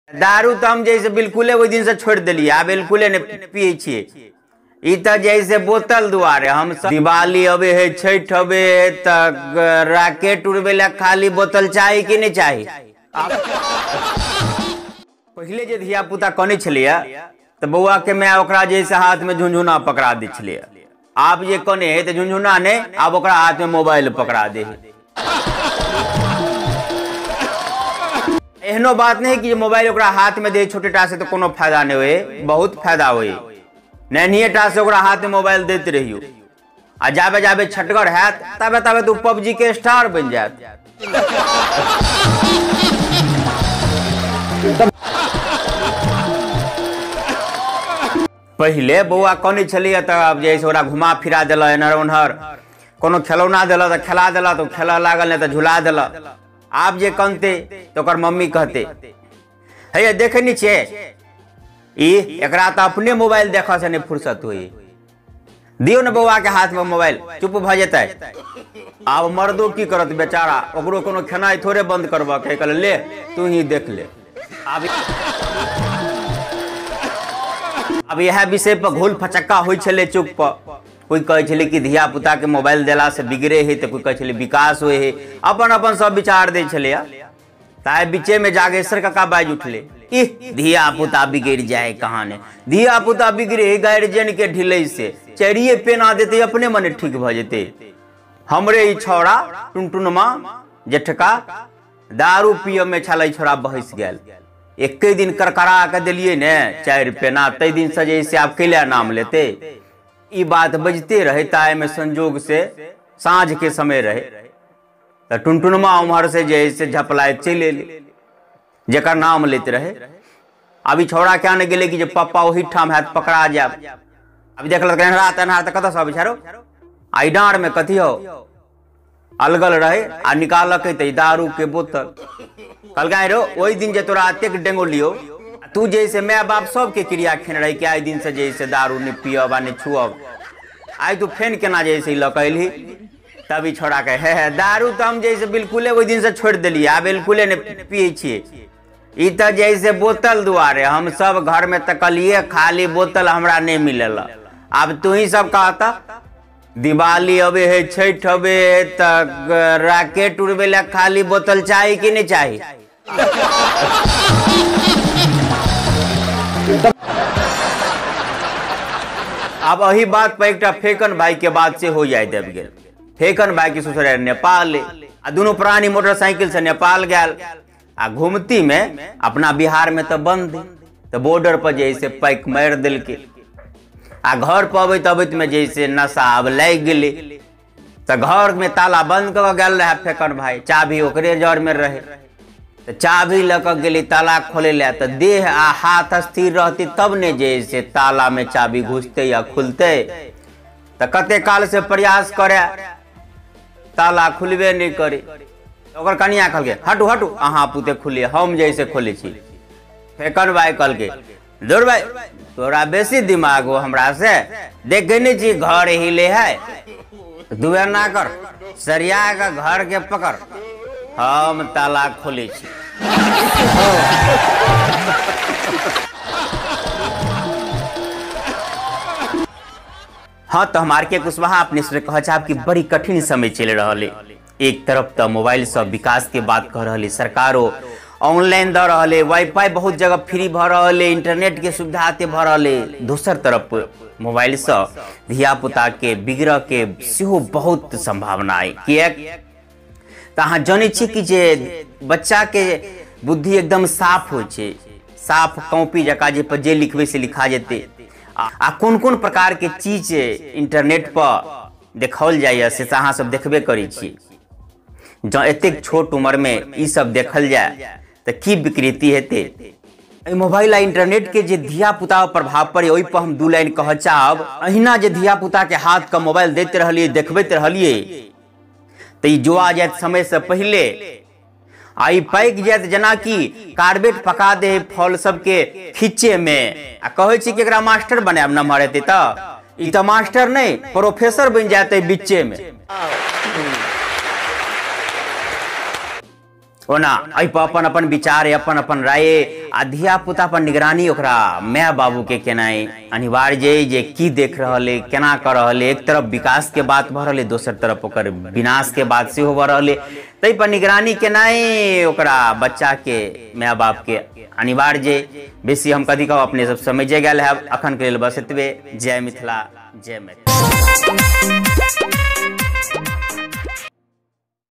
दारू तो हम जैसे बिल्कुल वही दिन से छोड़ दिलिए, आ बिल्कुल नहीं पिए छे। ई तो जैसे बोतल दुआरे हम सब दिवाली अबे है, छठ अबे है, राकेट उड़बे ला खाली बोतल चाहिए कि नहीं चाहिए। पहले जे धिया पुता कने छलिए तो बउआ के मैं ओकरा जैसे हाथ में झुनझुना पकड़ा दी छलिए। आप जे कने है तो झुनझुना ने आप ओकरा हाथ में मोबाइल पकड़ा दे। एहनो बात नहीं कि मोबाइल ओकरा हाथ में दे छोटे टा से तो कोनो फायदा नहीं होए, बहुत फायदा होए। नन्हिए टा से ओकरा हाथ में मोबाइल देते रहियो, आ जाबे जाबे छटगर हैत तबे तबे तू पबजी के स्टार बन जात। पहले बउआ कने छलिए तब जैसे ओकरा घुमा फिरा देला एनहर ओनहर, कोनो खिलौना देला तो खेला देला तो खेला लागल, नहीं तो झुला देला। आप जे कनते तो ओकर मम्मी कहते है देखे नहीं छे ई एकरा तो अपने मोबाइल देखा से नहीं फुर्सत हुई, दियो न बउआ के हाथ में मोबाइल, चुप भ जेतै। अब मर्दो की करत बेचारा, ओकरो कोनो खेनाई थोड़े बंद करबा के कहले ले तू ही देख ले। अब यह विषय पर घोल फचक्का होई छले चुप पर। कोई कहे छले कि धिया पुता के मोबाइल देला से बिगड़े है, तो कोई कहे छले विकास होए है, अपन अपन सब विचार दे छले। ताए बीचे में जागेश्वर काका बाज उठले, इह धिया पुता बिगड़ जाए कहाँ ने, धिया पुता बिगड़े गार्जियन के ढिलई से, चरिये पेना देते अपने मने ठीक भ जेते। हमरे ई छौड़ा टुनटुनमा जेठका दारू पिय में छलै छोड़ा बहस गेल। एक दिन करकरा के दिलिए ने 4 पेना, तै दिन से जैसे आप कैला नाम लेते। ई बात बजते रहे, ताए में संजोग से साँझ के समय रहे तो टुनटुनमा उम्हर से जैसे झपलाए चले ले, जेकर नाम लेते रहे। अभी छौड़ा क्या न गेले कि जे पप्पा वही ठाम है पकड़ा जाए। अभी देख लगा कत सब बिचारो आई डाँड़ में कथी हो अलगल रहे आ निकालक दारू के बोतल। कल गाय रो वही दिन जे तोरा अतेक डेंगो लियो, तू जैसे माय बाप सबके क्रिया खेन रही कि आई दिन से जैसे दारू नहीं पियब आ नहीं छुअब, आई तू फेन केना जैसे लकैली। तभी छोड़ा के है दारू तो हम जैसे बिल्कुल वही दिन से छोड़ दिलिए, आ बिल्कुल नहीं पिए छे। ई तो जैसे बोतल दुआरे हम सब घर में तकलिए खाली बोतल हमरा नहीं मिलेला। अब तू ही सब कहता दिवाली अबे है, छठ अबे है, राकेट उड़बे ला खाली बोतल चाहिए कि नहीं चाहिए। अब वही बात पर एक फेकन भाई के बात से हो जाए दब गेल। फेकन भाई के ससुराल नेपाल आ दोनों प्राणी मोटरसाइकिल से नेपाल गया आ घूमती में अपना बिहार में तो बंद, तो बॉर्डर पर जैसे पैक मार दिल के आ घर पर अबैत में जैसे नशा अब लग गए तो घर में ताला बंद कर गल रहे फेकन भाई, चाबी ओकरे जड़ में रहे तो चाबी लक गेली ताला खोले ला तो देह आ हाथ स्थिर रहती तब ने जैसे ताला में चाबी घुसते या खुलते। तो कते काल से प्रयास करे ताला खुलबे नहीं करे। ओकर कनिया कहल के हटू हटू अहाँ पुते खुलिए, हम जैसे खोले छी। फेकन भाई कहल के दूर भाई तोरा बेसी दिमाग हो हमरा से, देखे नहीं छी घर हिले है, दुआ ना कर सरिया का घर के पकड़, हम ताला खोले छी। हाँ तो हमार के कुशवाहा अपने से कह चाहब कि बड़ी कठिन समय चल रहा है। एक तरफ तो मोबाइल सब विकास के बात कह रही, सरकारों ऑनलाइन द रहा है, वाईफाई बहुत जगह फ्री भ रहा है, इंटरनेट के सुविधा ते भ रहा है। दूसर तरफ मोबाइल से धिया पुता के बिगड़ के सेहो बहुत संभावना है। किएक तो अहाँ जाने छी कि जे बच्चा के बुद्धि एकदम साफ हो छे, साफ कॉपी जका जे पर जे लिखबे से लिखा जेते आ कौन कौन प्रकार के चीज इंटरनेट पर देखाओल जाए से अहाँ सब देखबे करी छी। जँ एतेक छोट उम्र में ई सब देखल जाए तो की विकृति हेते। मोबाइल आ इंटरनेट के जे धिया पुता प्रभाव पड़े ओहि पर हम 2 लाइन कह चाहब। अहिना जे धिया पुता के हाथ का मोबाइल देते रहलिए देखबैत रहलिए तो ई जुआ जात समय से पहले आई पैक जात, जना कि कार्बेट पका दे फल सबके खींचे में आ कहे छी कि एकरा मास्टर बनाब नम्हर हेते तो ई तो मास्टर नहीं प्रोफेसर बन जाते बीचे में। ओना एहि पर अपन अपन विचार अपन अपन राय आ धिया पुता पर निगरानी ओकरा माय बाबू के केनाइ अनिवार्य है जे की देख रहल है केना कर रहल है। एक तरफ विकास के बात भ रहल है, दोसर तरफ ओकर विनाश के बात सेहो भ रहल है। तै पर निगरानी केनाइ ओकरा बच्चा के माय बाप के अनिवार्य है। बेसी हम कथी कहब, अपने सब समझे गेल है। अखन के लेल बस एतबे। जय मिथिला, जय मैथिली।